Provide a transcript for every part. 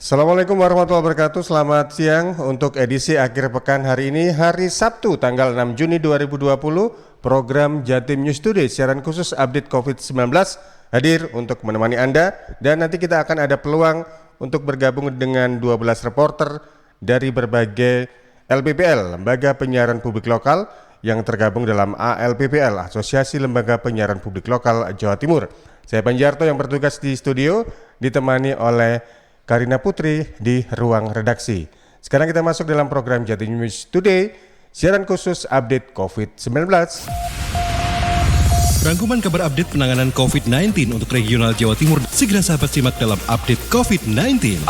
Assalamualaikum warahmatullahi wabarakatuh. Selamat siang untuk edisi akhir pekan hari ini, hari Sabtu tanggal 6 Juni 2020. Program Jatim News Today siaran khusus update COVID-19 hadir untuk menemani Anda, dan nanti kita akan ada peluang untuk bergabung dengan 12 reporter dari berbagai LPPL, Lembaga Penyiaran Publik Lokal yang tergabung dalam ALPPL, Asosiasi Lembaga Penyiaran Publik Lokal Jawa Timur. Saya Panjarto yang bertugas di studio, ditemani oleh Karina Putri di ruang redaksi. Sekarang kita masuk dalam program Jatim News Today, siaran khusus update COVID-19. Rangkuman kabar update penanganan COVID-19 untuk regional Jawa Timur segera sahabat simak dalam update COVID-19.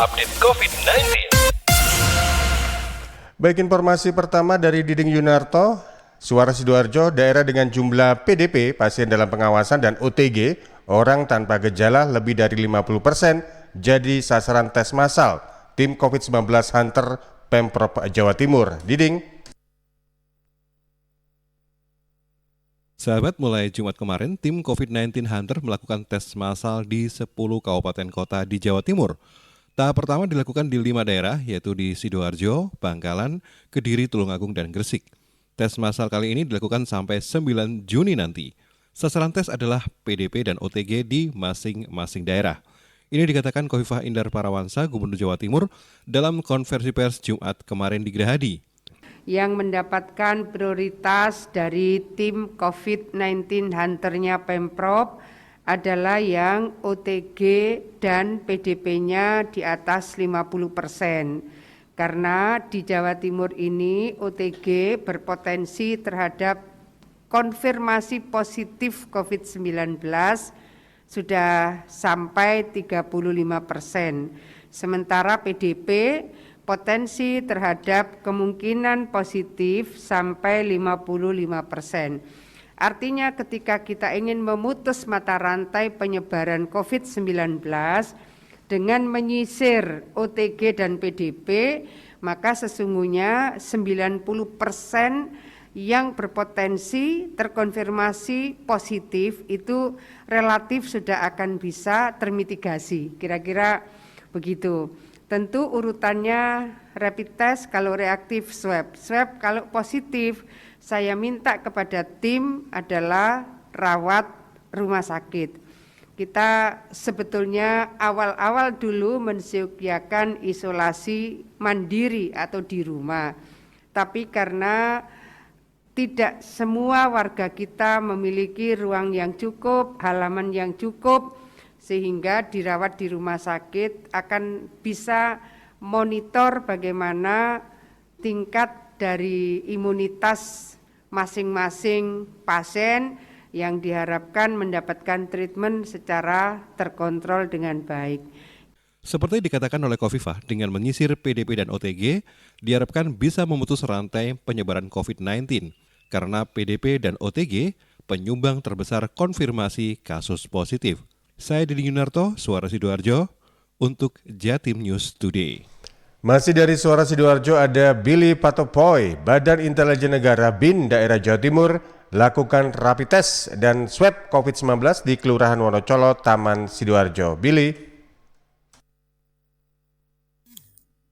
Baik, informasi pertama dari Diding Yunarto, Suara Sidoarjo, daerah dengan jumlah PDP, pasien dalam pengawasan, dan OTG, orang tanpa gejala lebih dari 50%, jadi sasaran tes massal tim COVID-19 Hunter Pemprov Jawa Timur. Diding. Sahabat, mulai Jumat kemarin, tim COVID-19 Hunter melakukan tes massal di 10 kabupaten kota di Jawa Timur. Tahap pertama dilakukan di 5 daerah, yaitu di Sidoarjo, Bangkalan, Kediri, Tulungagung, dan Gresik. Tes massal kali ini dilakukan sampai 9 Juni nanti. Sasaran tes adalah PDP dan OTG di masing-masing daerah. Ini dikatakan Khofifah Indar Parawansa, Gubernur Jawa Timur, dalam konversi pers Jumat kemarin di Gerahadi. Yang mendapatkan prioritas dari tim COVID-19 Hunter-nya Pemprov adalah yang OTG dan PDP-nya di atas 50%. Karena di Jawa Timur ini OTG berpotensi terhadap konfirmasi positif COVID-19 sudah sampai 35%. Sementara PDP potensi terhadap kemungkinan positif sampai 55%. Artinya ketika kita ingin memutus mata rantai penyebaran COVID-19 dengan menyisir OTG dan PDP, maka sesungguhnya 90% yang berpotensi terkonfirmasi positif itu relatif sudah akan bisa termitigasi. Kira-kira begitu. Tentu urutannya rapid test kalau reaktif swab. Swab kalau positif, saya minta kepada tim adalah rawat rumah sakit. Kita sebetulnya awal-awal dulu mensyukurkan isolasi mandiri atau di rumah. Tapi karena tidak semua warga kita memiliki ruang yang cukup, halaman yang cukup, sehingga dirawat di rumah sakit akan bisa monitor bagaimana tingkat dari imunitas masing-masing pasien yang diharapkan mendapatkan treatment secara terkontrol dengan baik. Seperti dikatakan oleh Khofifah, dengan menyisir PDP dan OTG, diharapkan bisa memutus rantai penyebaran COVID-19. Karena PDP dan OTG penyumbang terbesar konfirmasi kasus positif. Saya Diding Yunarto, Suara Sidoarjo, untuk Jatim News Today. Masih dari Suara Sidoarjo ada Billy Patopoy, Badan Intelijen Negara BIN daerah Jawa Timur, lakukan rapid test dan swab COVID-19 di Kelurahan Wonocolo, Taman Sidoarjo. Billy.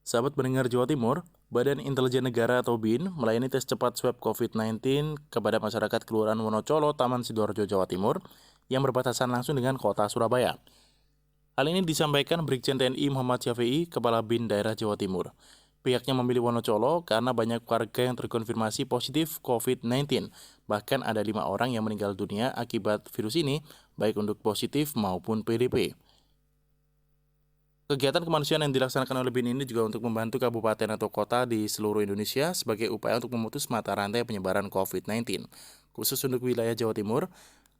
Sahabat pendengar Jawa Timur, Badan Intelijen Negara atau BIN melayani tes cepat swab COVID-19 kepada masyarakat Kelurahan Wonocolo, Taman Sidoarjo, Jawa Timur yang berbatasan langsung dengan kota Surabaya. Hal ini disampaikan Brigjen TNI Muhammad Syafi'i, Kepala BIN daerah Jawa Timur. Pihaknya memilih Wonocolo karena banyak warga yang terkonfirmasi positif COVID-19. Bahkan ada 5 orang yang meninggal dunia akibat virus ini, baik untuk positif maupun PDP. Kegiatan kemanusiaan yang dilaksanakan oleh BIN ini juga untuk membantu kabupaten atau kota di seluruh Indonesia sebagai upaya untuk memutus mata rantai penyebaran COVID-19. Khusus untuk wilayah Jawa Timur,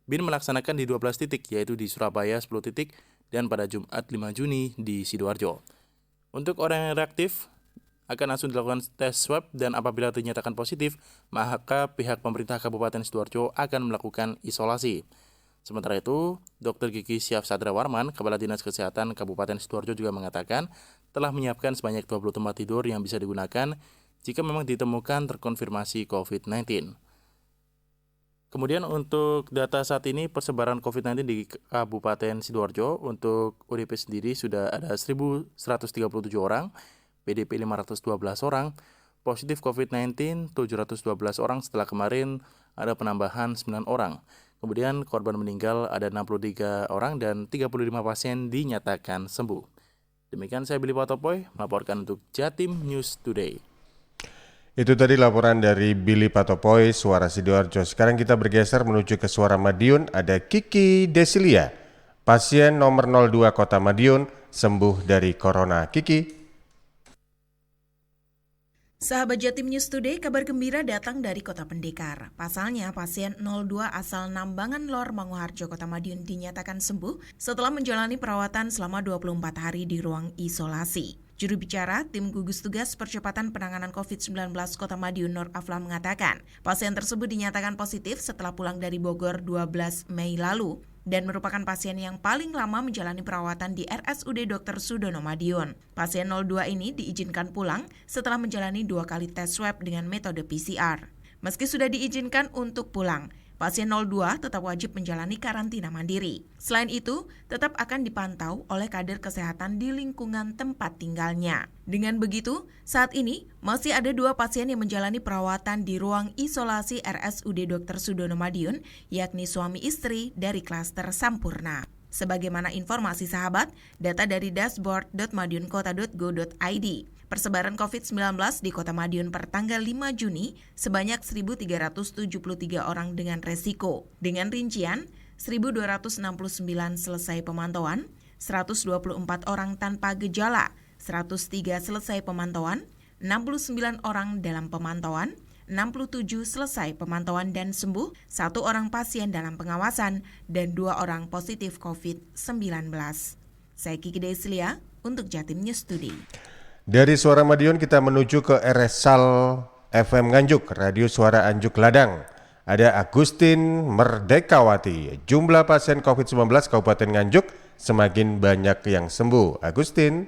BIN melaksanakan di 12 titik, yaitu di Surabaya 10 titik, dan pada Jumat 5 Juni di Sidoarjo. Untuk orang yang reaktif, akan langsung dilakukan tes swab dan apabila dinyatakan positif, maka pihak pemerintah Kabupaten Sidoarjo akan melakukan isolasi. Sementara itu, Dr. Gigi Syaf Sadra Warman, Kepala Dinas Kesehatan Kabupaten Sidoarjo juga mengatakan telah menyiapkan sebanyak 20 tempat tidur yang bisa digunakan jika memang ditemukan terkonfirmasi COVID-19. Kemudian untuk data saat ini persebaran COVID-19 di Kabupaten Sidoarjo untuk ODP sendiri sudah ada 1.137 orang, PDP 512 orang, positif COVID-19 712 orang setelah kemarin ada penambahan 9 orang. Kemudian korban meninggal ada 63 orang dan 35 pasien dinyatakan sembuh. Demikian saya Billy Patopoy melaporkan untuk Jatim News Today. Itu tadi laporan dari Billy Patopoy, Suara Sidoarjo. Sekarang kita bergeser menuju ke Suara Madiun. Ada Kiki Desilia, pasien nomor 02 Kota Madiun, sembuh dari corona. Kiki. Sahabat Jatim News Today, kabar gembira datang dari Kota Pendekar. Pasalnya, pasien 02 asal Nambangan Lor Manguharjo, Kota Madiun dinyatakan sembuh setelah menjalani perawatan selama 24 hari di ruang isolasi. Juru bicara Tim Gugus Tugas Percepatan Penanganan COVID-19 Kota Madiun Nur Afla mengatakan, pasien tersebut dinyatakan positif setelah pulang dari Bogor 12 Mei lalu dan merupakan pasien yang paling lama menjalani perawatan di RSUD Dr. Sudono Madiun. Pasien 02 ini diizinkan pulang setelah menjalani 2 kali tes swab dengan metode PCR. Meski sudah diizinkan untuk pulang, pasien 02 tetap wajib menjalani karantina mandiri. Selain itu, tetap akan dipantau oleh kader kesehatan di lingkungan tempat tinggalnya. Dengan begitu, saat ini masih ada 2 pasien yang menjalani perawatan di ruang isolasi RSUD Dr. Sudono Madiun, yakni suami istri dari klaster Sampurna. Sebagaimana informasi sahabat, data dari dashboard.madiunkota.go.id. Persebaran COVID-19 di Kota Madiun per tanggal 5 Juni sebanyak 1.373 orang dengan resiko. Dengan rincian, 1.269 selesai pemantauan, 124 orang tanpa gejala, 103 selesai pemantauan, 69 orang dalam pemantauan, 67 selesai pemantauan dan sembuh, 1 orang pasien dalam pengawasan, dan 2 orang positif COVID-19. Saya Kiki Desilia untuk Jatim News Today. Dari Suara Madiun kita menuju ke RSal FM Nganjuk, Radio Suara Anjuk Ladang. Ada Agustin Merdekawati. Jumlah pasien COVID-19 Kabupaten Nganjuk semakin banyak yang sembuh. Agustin.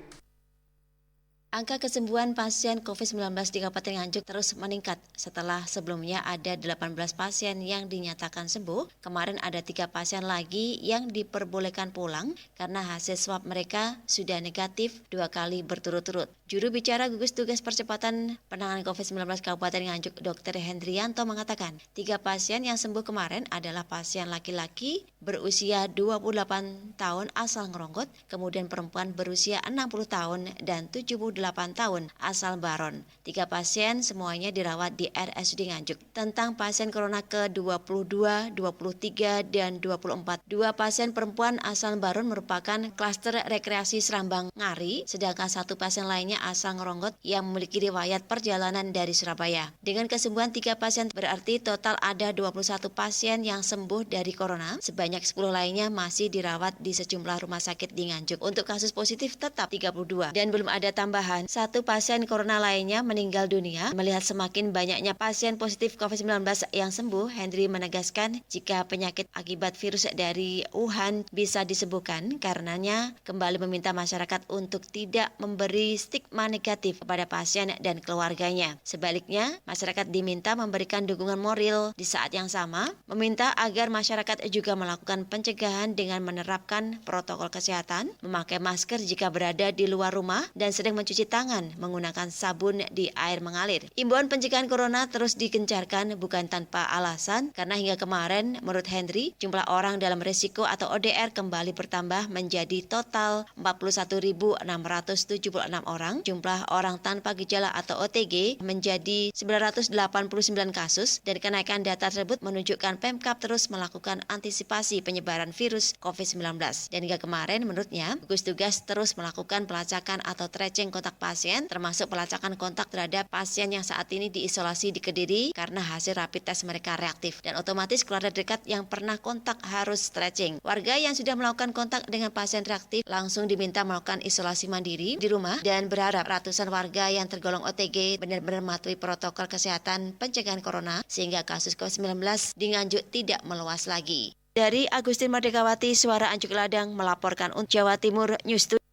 Angka kesembuhan pasien COVID-19 di Kabupaten Nganjuk terus meningkat setelah sebelumnya ada 18 pasien yang dinyatakan sembuh. Kemarin ada 3 pasien lagi yang diperbolehkan pulang karena hasil swab mereka sudah negatif 2 kali berturut-turut. Juru bicara Gugus Tugas Percepatan Penanganan COVID-19 Kabupaten Nganjuk, Dr. Hendrianto mengatakan, 3 pasien yang sembuh kemarin adalah pasien laki-laki berusia 28 tahun asal Ngeronggot, kemudian perempuan berusia 60 tahun dan 78 tahun asal Baron. 3 pasien semuanya dirawat di RSUD Nganjuk. Tentang pasien corona ke-22, 23, dan 24, 2 pasien perempuan asal Baron merupakan klaster rekreasi Serambang Ngari, sedangkan 1 pasien lainnya asal Ngeronggot yang memiliki riwayat perjalanan dari Surabaya. Dengan kesembuhan 3 pasien berarti total ada 21 pasien yang sembuh dari corona, sebanyak 10 lainnya masih dirawat di sejumlah rumah sakit di Nganjuk. Untuk kasus positif tetap 32 dan belum ada tambahan. 1 pasien corona lainnya meninggal dunia. Melihat semakin banyaknya pasien positif COVID-19 yang sembuh, Hendri menegaskan jika penyakit akibat virus dari Wuhan bisa disembuhkan, karenanya kembali meminta masyarakat untuk tidak memberi stigma negatif kepada pasien dan keluarganya. Sebaliknya, masyarakat diminta memberikan dukungan moral. Di saat yang sama, meminta agar masyarakat juga melakukan pencegahan dengan menerapkan protokol kesehatan, memakai masker jika berada di luar rumah, dan sering mencuci tangan menggunakan sabun di air mengalir. Imbauan pencegahan corona terus digencarkan bukan tanpa alasan, karena hingga kemarin, menurut Hendri, jumlah orang dalam risiko atau ODR kembali bertambah menjadi total 41.676 orang. Jumlah orang tanpa gejala atau OTG menjadi 989 kasus, dan kenaikan data tersebut menunjukkan Pemkab terus melakukan antisipasi penyebaran virus COVID-19. Dan hingga kemarin menurutnya, gugus tugas terus melakukan pelacakan atau tracing kontak pasien, termasuk pelacakan kontak terhadap pasien yang saat ini diisolasi di Kediri karena hasil rapid test mereka reaktif, dan otomatis keluarga dekat yang pernah kontak harus tracing. Warga yang sudah melakukan kontak dengan pasien reaktif langsung diminta melakukan isolasi mandiri di rumah, dan berharap ratusan warga yang tergolong OTG benar-benar mematuhi protokol kesehatan pencegahan corona sehingga kasus COVID-19 di Nganjuk tidak meluas lagi. Dari Agustin Merdekawati, Suara Anjuk Ladang melaporkan untuk Jawa Timur News Today.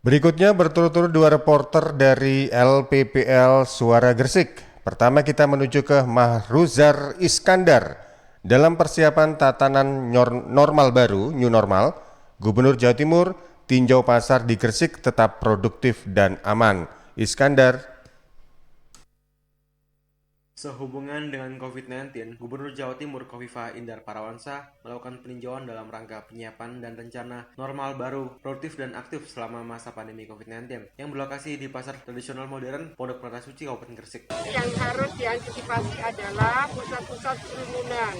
Berikutnya berturut-turut 2 reporter dari LPPL Suara Gresik. Pertama kita menuju ke Mahruzar Iskandar. Dalam persiapan tatanan normal baru, new normal, Gubernur Jawa Timur tinjau pasar di Gresik tetap produktif dan aman. Iskandar. Sehubungan dengan COVID-19, Gubernur Jawa Timur Khofifah Indar Parawansa melakukan peninjauan dalam rangka penyiapan dan rencana normal baru, produktif dan aktif selama masa pandemi COVID-19 yang berlokasi di Pasar Tradisional Modern Pondok Pelita Suci Kabupaten Gresik. Yang harus diantisipasi adalah pusat-pusat kerumunan.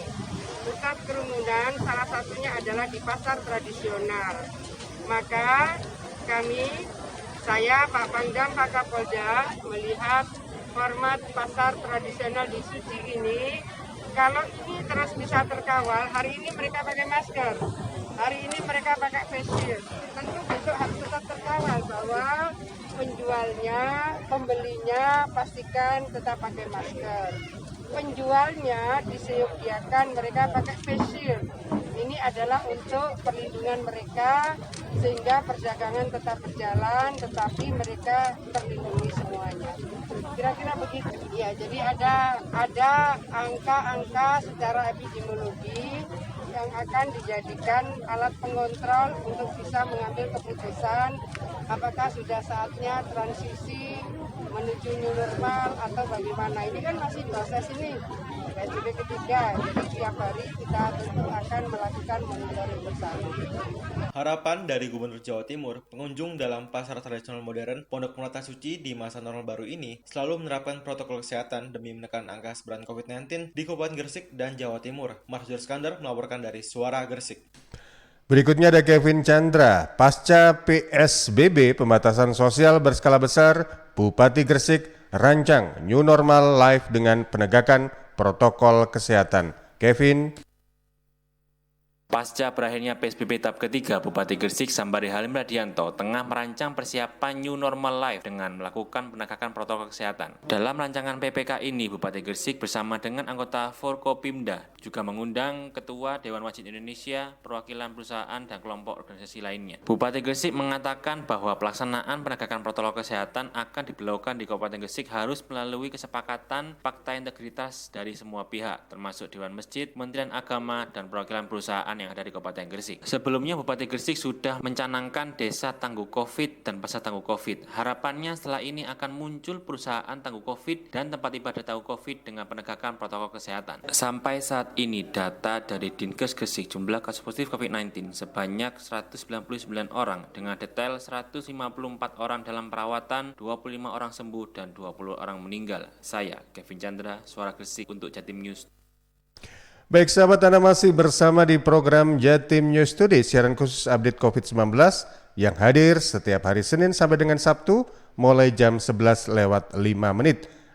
Pusat kerumunan salah satunya adalah di pasar tradisional. Maka saya Pak Pangdam Pak Kapolda melihat format pasar tradisional di Suci ini, kalau ini terus bisa terkawal, hari ini mereka pakai masker, hari ini mereka pakai face shield, tentu besok harus tetap terkawal bahwa penjualnya, pembelinya pastikan tetap pakai masker. Penjualnya disediakan mereka pakai face shield. Ini adalah untuk perlindungan mereka sehingga perdagangan tetap berjalan, tetapi mereka terlindungi semuanya. Kira-kira begitu. Ya, jadi ada angka-angka secara epidemiologi yang akan dijadikan alat pengontrol untuk bisa mengambil keputusan apakah sudah saatnya transisi menuju new normal atau bagaimana. Ini kan masih proses ini. PSBB ketiga, jadi tiap hari kita tentu akan melakukan monitoring bersama. Harapan dari Gubernur Jawa Timur, pengunjung dalam Pasar Tradisional Modern Pondok Pelita Suci di masa normal baru ini selalu menerapkan protokol kesehatan demi menekan angka sebaran COVID-19 di Kabupaten Gresik dan Jawa Timur. Mahruzar Iskandar melaporkan dari Suara Gresik. Berikutnya ada Kevin Chandra. Pasca PSBB pembatasan sosial berskala besar, Bupati Gresik rancang new normal live dengan penegakan protokol kesehatan. Kevin. Pasca berakhirnya PSBB tahap ketiga, Bupati Gresik Sambari Halim Radianto tengah merancang persiapan New Normal Life dengan melakukan penegakan protokol kesehatan. Dalam rancangan PPK ini, Bupati Gresik bersama dengan anggota Forkopimda juga mengundang Ketua Dewan Masjid Indonesia, perwakilan perusahaan, dan kelompok organisasi lainnya. Bupati Gresik mengatakan bahwa pelaksanaan penegakan protokol kesehatan akan diberlakukan di Kabupaten Gresik harus melalui kesepakatan fakta integritas dari semua pihak, termasuk Dewan Masjid, Kementerian Agama, dan perwakilan perusahaan yang ada di Kabupaten Gresik. Sebelumnya Bupati Gresik sudah mencanangkan desa tangguh COVID dan pasar tangguh COVID. Harapannya setelah ini akan muncul perusahaan tangguh COVID dan tempat ibadah tangguh COVID dengan penegakan protokol kesehatan. Sampai saat ini data dari Dinkes Gresik jumlah kasus positif COVID-19 sebanyak 199 orang dengan detail 154 orang dalam perawatan, 25 orang sembuh dan 20 orang meninggal. Saya Kevin Chandra, Suara Gresik untuk Jatim News. Baik sahabat, Anda masih bersama di program Jatim News Today, siaran khusus update COVID-19 yang hadir setiap hari Senin sampai dengan Sabtu mulai jam 11:05.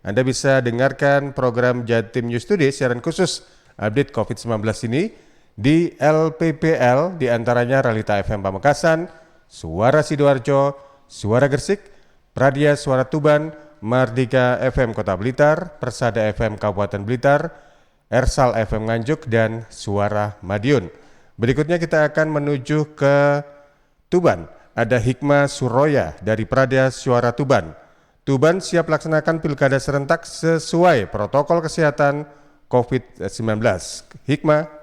Anda bisa dengarkan program Jatim News Today, siaran khusus update COVID-19 ini di LPPL, diantaranya Realita FM Pamekasan, Suara Sidoarjo, Suara Gresik, Pradia Suara Tuban, Mardika FM Kota Blitar, Persada FM Kabupaten Blitar, Ersal FM Nganjuk, dan Suara Madiun. Berikutnya kita akan menuju ke Tuban. Ada Hikmah Suroya dari Pradia Suara Tuban. Tuban siap laksanakan pilkada serentak sesuai protokol kesehatan COVID-19. Hikmah.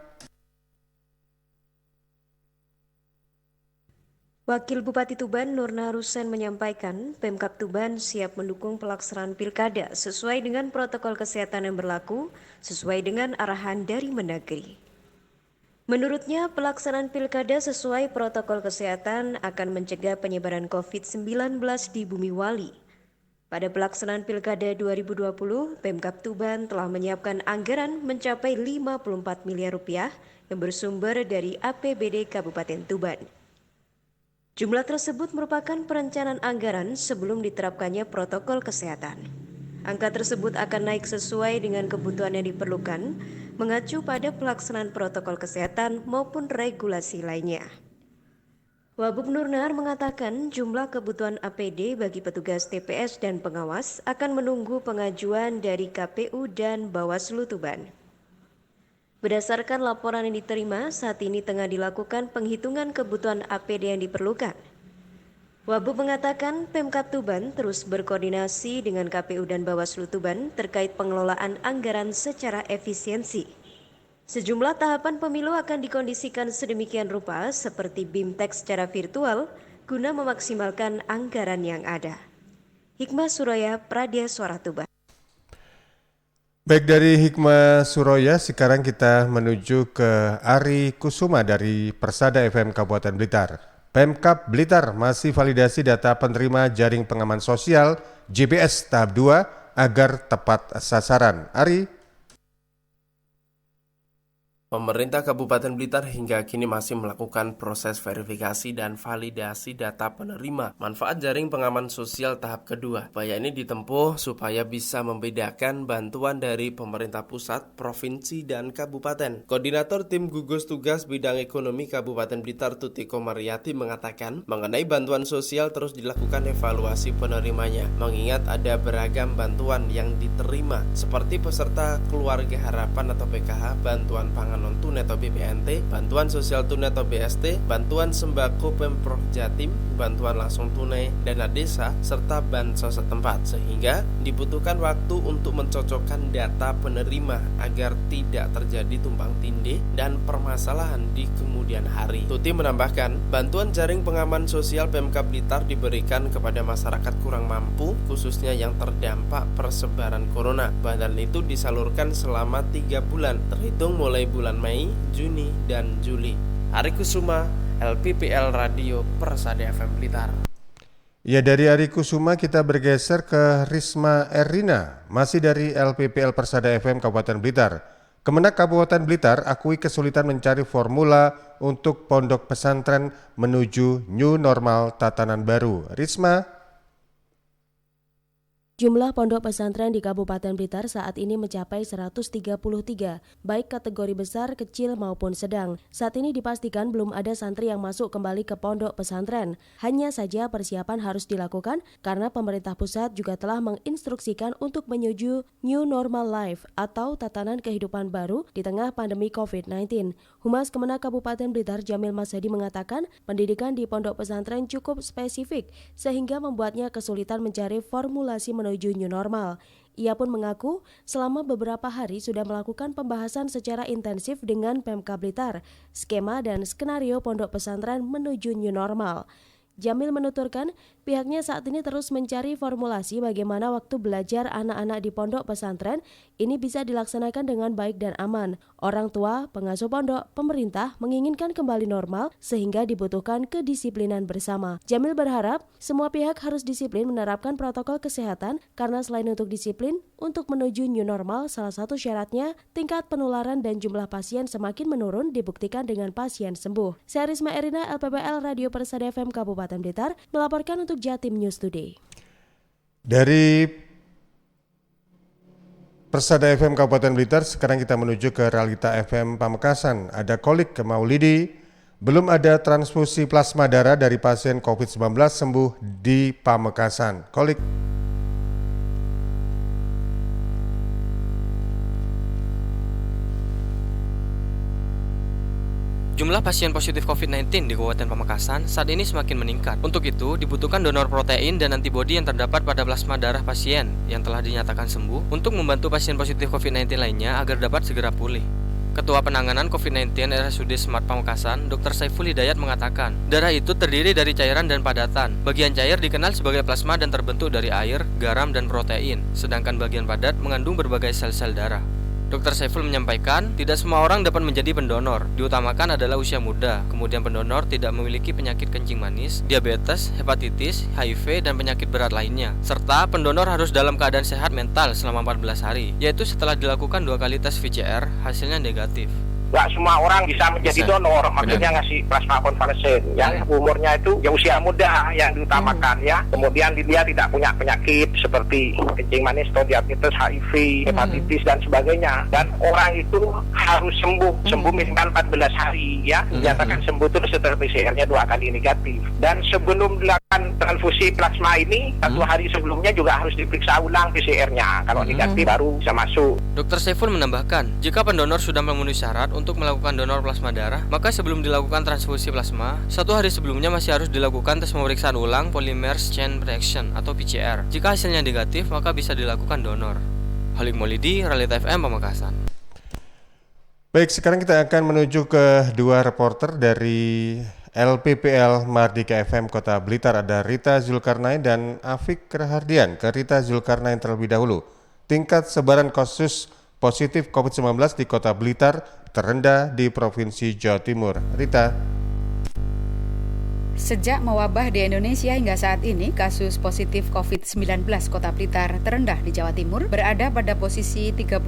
Wakil Bupati Tuban Nurna Rusen menyampaikan Pemkab Tuban siap mendukung pelaksanaan pilkada sesuai dengan protokol kesehatan yang berlaku sesuai dengan arahan dari Mendagri. Menurutnya pelaksanaan pilkada sesuai protokol kesehatan akan mencegah penyebaran COVID-19 di Bumi Wali. Pada pelaksanaan pilkada 2020, Pemkab Tuban telah menyiapkan anggaran mencapai 54 miliar rupiah yang bersumber dari APBD Kabupaten Tuban. Jumlah tersebut merupakan perencanaan anggaran sebelum diterapkannya protokol kesehatan. Angka tersebut akan naik sesuai dengan kebutuhan yang diperlukan, mengacu pada pelaksanaan protokol kesehatan maupun regulasi lainnya. Wabub Nurnar mengatakan jumlah kebutuhan APD bagi petugas TPS dan pengawas akan menunggu pengajuan dari KPU dan Bawaslu Tuban. Berdasarkan laporan yang diterima, saat ini tengah dilakukan penghitungan kebutuhan APD yang diperlukan. Wabub mengatakan Pemkab Tuban terus berkoordinasi dengan KPU dan Bawaslu Tuban terkait pengelolaan anggaran secara efisiensi. Sejumlah tahapan pemilu akan dikondisikan sedemikian rupa seperti BIMTEK secara virtual guna memaksimalkan anggaran yang ada. Hikmah Suraya, Pradia Suara Tuban. Baik, dari Hikmah Suroya, sekarang kita menuju ke Ari Kusuma dari Persada FM Kabupaten Blitar. Pemkab Blitar masih validasi data penerima jaring pengaman sosial JPS tahap 2 agar tepat sasaran. Ari. Pemerintah Kabupaten Blitar hingga kini masih melakukan proses verifikasi dan validasi data penerima manfaat jaring pengaman sosial tahap kedua. Upaya ini ditempuh supaya bisa membedakan bantuan dari pemerintah pusat, provinsi, dan kabupaten. Koordinator Tim Gugus Tugas Bidang Ekonomi Kabupaten Blitar Tuti Komariati mengatakan mengenai bantuan sosial terus dilakukan evaluasi penerimanya, mengingat ada beragam bantuan yang diterima seperti peserta Keluarga Harapan atau PKH, bantuan pangan non-tunai atau BPNT, bantuan sosial tunai atau BST, bantuan sembako Pemprov Jatim, bantuan langsung tunai dana desa, serta bansos setempat, sehingga dibutuhkan waktu untuk mencocokkan data penerima agar tidak terjadi tumpang tindih dan permasalahan di kemudian hari. Tuti menambahkan, bantuan jaring pengaman sosial Pemkab Blitar diberikan kepada masyarakat kurang mampu, khususnya yang terdampak persebaran corona. Bantuan itu disalurkan selama 3 bulan, terhitung mulai bulan Mei, Juni, dan Juli. Ari Kusuma, LPPL Radio Persada FM Blitar. Ya, dari Ari Kusuma kita bergeser ke Risma Erina, masih dari LPPL Persada FM Kabupaten Blitar. Kemenak Kabupaten Blitar akui kesulitan mencari formula untuk pondok pesantren menuju new normal tatanan baru. Risma. Jumlah pondok pesantren di Kabupaten Blitar saat ini mencapai 133, baik kategori besar, kecil maupun sedang. Saat ini dipastikan belum ada santri yang masuk kembali ke pondok pesantren. Hanya saja persiapan harus dilakukan karena pemerintah pusat juga telah menginstruksikan untuk menuju new normal life atau tatanan kehidupan baru di tengah pandemi COVID-19. Humas Kemenak Kabupaten Blitar Jamil Masadi mengatakan pendidikan di pondok pesantren cukup spesifik sehingga membuatnya kesulitan mencari formulasi menuju new normal. Ia pun mengaku selama beberapa hari sudah melakukan pembahasan secara intensif dengan Pemkab Blitar, skema dan skenario pondok pesantren menuju new normal. Jamil menuturkan pihaknya saat ini terus mencari formulasi bagaimana waktu belajar anak-anak di pondok pesantren ini bisa dilaksanakan dengan baik dan aman. Orang tua, pengasuh pondok, pemerintah menginginkan kembali normal sehingga dibutuhkan kedisiplinan bersama. Jamil berharap semua pihak harus disiplin menerapkan protokol kesehatan karena selain untuk disiplin, untuk menuju new normal salah satu syaratnya tingkat penularan dan jumlah pasien semakin menurun dibuktikan dengan pasien sembuh. Saya Risma Erina, LPPL Radio Persada FM Kabupaten Blitar melaporkan untuk Jatim News Today. Dari Persada FM Kabupaten Blitar, sekarang kita menuju ke Realita FM Pamekasan. Ada Kolik Maulidi, belum ada transfusi plasma darah dari pasien COVID-19 sembuh di Pamekasan. Kolik. Jumlah pasien positif COVID-19 di Kabupaten Pamekasan saat ini semakin meningkat. Untuk itu, dibutuhkan donor protein dan antibodi yang terdapat pada plasma darah pasien yang telah dinyatakan sembuh untuk membantu pasien positif COVID-19 lainnya agar dapat segera pulih. Ketua Penanganan COVID-19 RSUD Smart Pamekasan, Dr. Saiful Hidayat mengatakan, darah itu terdiri dari cairan dan padatan. Bagian cair dikenal sebagai plasma dan terbentuk dari air, garam, dan protein, sedangkan bagian padat mengandung berbagai sel-sel darah. Dr. Saiful menyampaikan, tidak semua orang dapat menjadi pendonor. Diutamakan adalah usia muda, kemudian pendonor tidak memiliki penyakit kencing manis, diabetes, hepatitis, HIV, dan penyakit berat lainnya. Serta pendonor harus dalam keadaan sehat mental selama 14 hari, yaitu setelah dilakukan 2 kali tes VCR, hasilnya negatif. Nggak semua orang bisa menjadi donor, maksudnya ngasih plasma konvalesen. Yang umurnya itu ya usia muda yang diutamakan ya. Kemudian dia tidak punya penyakit seperti kencing manis atau diabetes, HIV, hepatitis dan sebagainya. Dan orang itu harus sembuh minimal 14 hari ya. Dinyatakan sembuh itu setelah PCR-nya 2 kali negatif. Dan sebelum dilakukan transfusi plasma ini satu hari sebelumnya juga harus diperiksa ulang PCR-nya. Kalau negatif baru bisa masuk. Dr. Saiful menambahkan, jika pendonor sudah memenuhi syarat untuk melakukan donor plasma darah, maka sebelum dilakukan transfusi plasma, 1 hari sebelumnya masih harus dilakukan tes pemeriksaan ulang polymer chain reaction atau PCR. Jika hasilnya negatif, maka bisa dilakukan donor. Halik Maulidi, Realita FM Pamekasan. Baik, sekarang kita akan menuju ke dua reporter dari LPPL Mardika FM Kota Blitar. Ada Rita Zulkarnain dan Afik Rahardian. Ke Rita Zulkarnain terlebih dahulu. Tingkat sebaran kasus positif COVID-19 di Kota Blitar terendah di Provinsi Jawa Timur. Rita. Sejak mewabah di Indonesia hingga saat ini, kasus positif COVID-19 Kota Blitar terendah di Jawa Timur berada pada posisi 38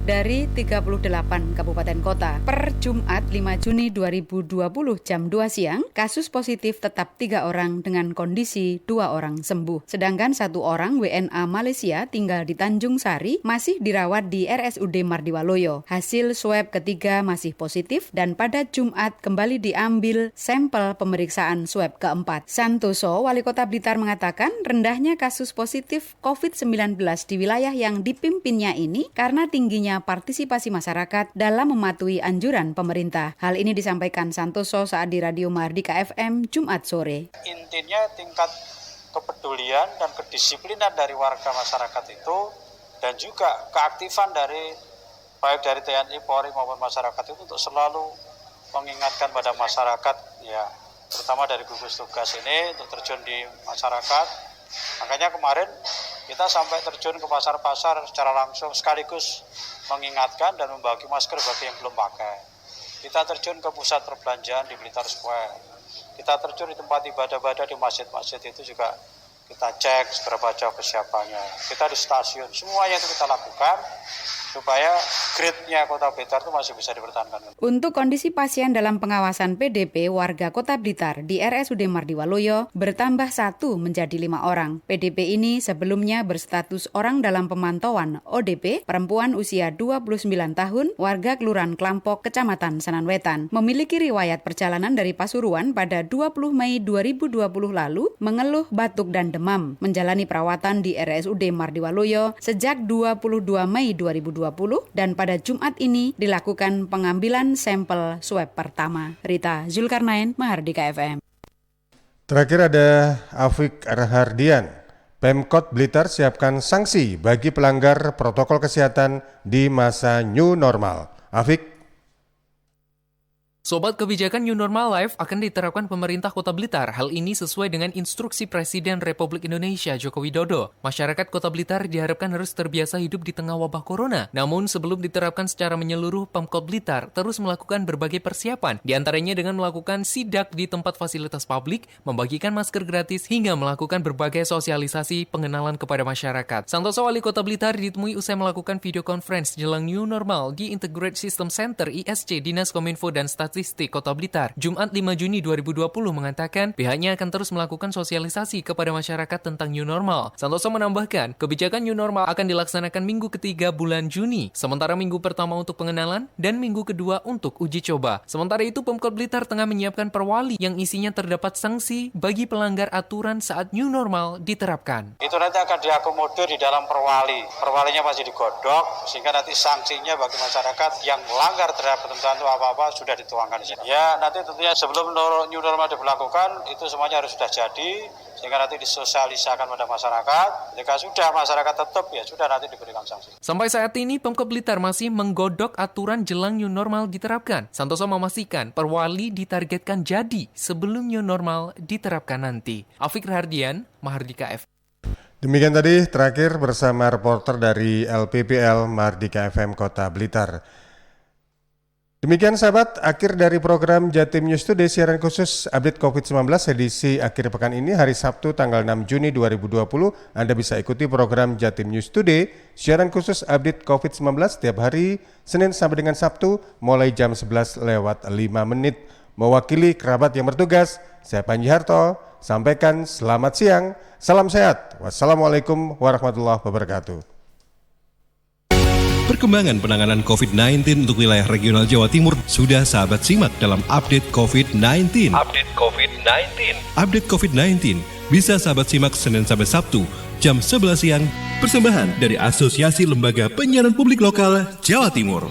dari 38 kabupaten kota. Per Jumat 5 Juni 2020 jam 2 siang, kasus positif tetap 3 orang dengan kondisi 2 orang sembuh. Sedangkan 1 orang WNA Malaysia tinggal di Tanjung Sari masih dirawat di RSUD Mardiwaloyo. Hasil swab ketiga masih positif dan pada Jumat kembali diambil sampel pemeriksaan swab keempat. Santoso, Wali Kota Blitar mengatakan rendahnya kasus positif COVID-19 di wilayah yang dipimpinnya ini karena tingginya partisipasi masyarakat dalam mematuhi anjuran pemerintah. Hal ini disampaikan Santoso saat di Radio Mardika FM Jumat sore. Intinya tingkat kepedulian dan kedisiplinan dari warga masyarakat itu dan juga keaktifan dari baik dari TNI, Polri maupun masyarakat itu untuk selalu mengingatkan pada masyarakat ya, terutama dari gugus tugas ini untuk terjun di masyarakat. Makanya kemarin kita sampai terjun ke pasar-pasar secara langsung sekaligus mengingatkan dan membagi masker bagi yang belum pakai. Kita terjun ke pusat perbelanjaan di Blitar Square. Kita terjun di tempat ibadah-ibadah di masjid-masjid itu juga kita cek seberapa jauh kesiapannya. Kita di stasiun, semuanya itu kita lakukan supaya grade-nya Kota Blitar itu masih bisa dipertahankan. Untuk kondisi pasien dalam pengawasan PDP warga Kota Blitar di RSUD Mardiwaloyo bertambah 1 menjadi 5 orang. PDP ini sebelumnya berstatus orang dalam pemantauan ODP, perempuan usia 29 tahun, warga Kelurahan Klampok, Kecamatan Sananwetan. Memiliki riwayat perjalanan dari Pasuruan pada 20 Mei 2020 lalu, mengeluh batuk dan demam. Menjalani perawatan di RSUD Mardiwaloyo sejak 22 Mei 2020 dan pada Jumat ini dilakukan pengambilan sampel swab pertama. Rita Zulkarnain, Mahardika FM. Terakhir ada Afik Rahardian. Pemkot Blitar siapkan sanksi bagi pelanggar protokol kesehatan di masa new normal. Afik. Sobat Kebijakan New Normal Life akan diterapkan pemerintah Kota Blitar. Hal ini sesuai dengan instruksi Presiden Republik Indonesia Joko Widodo. Masyarakat Kota Blitar diharapkan harus terbiasa hidup di tengah wabah corona. Namun sebelum diterapkan secara menyeluruh, Pemkot Blitar terus melakukan berbagai persiapan. Di antaranya dengan melakukan sidak di tempat fasilitas publik, membagikan masker gratis, hingga melakukan berbagai sosialisasi pengenalan kepada masyarakat. Santoso, Wali Kota Blitar, ditemui usai melakukan video conference jelang New Normal di Integrated System Center ISC Dinas Kominfo dan Statistik Kota Blitar Jumat 5 Juni 2020 mengatakan pihaknya akan terus melakukan sosialisasi kepada masyarakat tentang New Normal. Santoso menambahkan, kebijakan New Normal akan dilaksanakan minggu ketiga bulan Juni, sementara minggu pertama untuk pengenalan dan minggu kedua untuk uji coba. Sementara itu, Pemkot Blitar tengah menyiapkan perwali yang isinya terdapat sanksi bagi pelanggar aturan saat New Normal diterapkan. Itu nanti akan diakomodir di dalam perwali. Perwalinya masih digodok, sehingga nanti sanksinya bagi masyarakat yang melanggar terhadap ketentuan itu apa-apa sudah dituangkan. Ya, nanti tentunya sebelum New Normal diberlakukan, itu semuanya harus sudah jadi, sehingga nanti disosialisakan pada masyarakat. Jika sudah masyarakat tetap, ya sudah nanti diberikan sanksi. Sampai saat ini, Pemkot Blitar masih menggodok aturan jelang New Normal diterapkan. Santoso memastikan perwali ditargetkan jadi sebelum New Normal diterapkan nanti. Afik Rahardian, Mahardika FM. Demikian tadi terakhir bersama reporter dari LPPL Mardika FM Kota Blitar. Demikian sahabat, akhir dari program Jatim News Today siaran khusus update COVID-19 edisi akhir pekan ini hari Sabtu tanggal 6 Juni 2020. Anda bisa ikuti program Jatim News Today siaran khusus update COVID-19 setiap hari Senin sampai dengan Sabtu mulai jam 11 lewat 5 menit. Mewakili kerabat yang bertugas, saya Panji Harto, sampaikan selamat siang, salam sehat. Wassalamualaikum warahmatullahi wabarakatuh. Perkembangan penanganan COVID-19 untuk wilayah regional Jawa Timur sudah sahabat simak dalam Update COVID-19. Update COVID-19 bisa sahabat simak Senin sampai Sabtu jam 11 siang. Persembahan dari Asosiasi Lembaga Penyiaran Publik Lokal Jawa Timur.